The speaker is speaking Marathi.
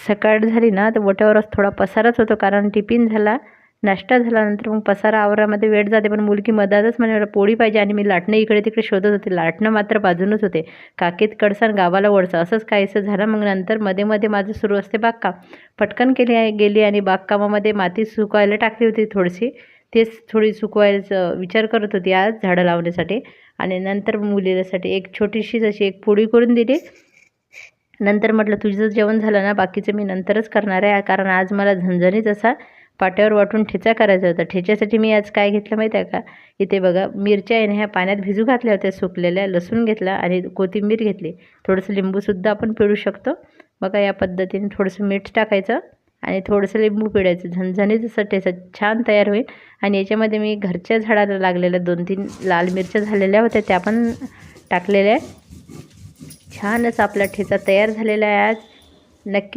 सकाळ झाली ना तर ओट्यावरच थोडा पसाराच होतो, कारण टिफिन झाला, नाश्ता झाल्यानंतर मग पसारा आवरामध्ये वेळ जाते. पण मुलगी मधातच म्हणे पोळी पाहिजे आणि मी लाटणं इकडे तिकडे शोधत होते. लाटणं मात्र बाजूनच होते. काकीत कडसान गावाला वळसा असंच काहीसं झालं. मग नंतर मध्ये मध्ये माझं सुरू असते बागकाम. पटकन गेली आणि बागकामामध्ये माती सुकवायला टाकली होती थोडीशी. तेच थोडी सुकवायचं विचार करत होती आज झाडं लावण्यासाठी. आणि नंतर मुलीसाठी एक छोटीशी अशी एक पोळी करून दिली. नंतर म्हटलं तुझं जेवण झालं ना, बाकीचं मी नंतरच करणार आहे, कारण आज मला झणझणीत असा पाट्यावर वाटून ठेचा करायचा होता. ठेच्यासाठी मी आज काय घेतलं माहीत आहे का, इथे बघा मिरच्या आहे ना ह्या पाण्यात भिजू घातल्या होत्या सुकलेल्या, लसूण घेतला आणि कोथिंबीर घेतली, थोडंसं लिंबूसुद्धा आपण पिळू शकतो. बघा या पद्धतीने थोडंसं मीठ टाकायचं आणि थोडंसं लिंबू पिळायचं, झणझणीत असं ठेचा छान तयार होईल. आणि याच्यामध्ये मी घरच्या झाडाला लागलेल्या 2-3 लाल मिरच्या झालेल्या होत्या त्या पण टाकलेल्या आहे. छानच आपला ठेचा तयार झालेला आहे आज. नक्की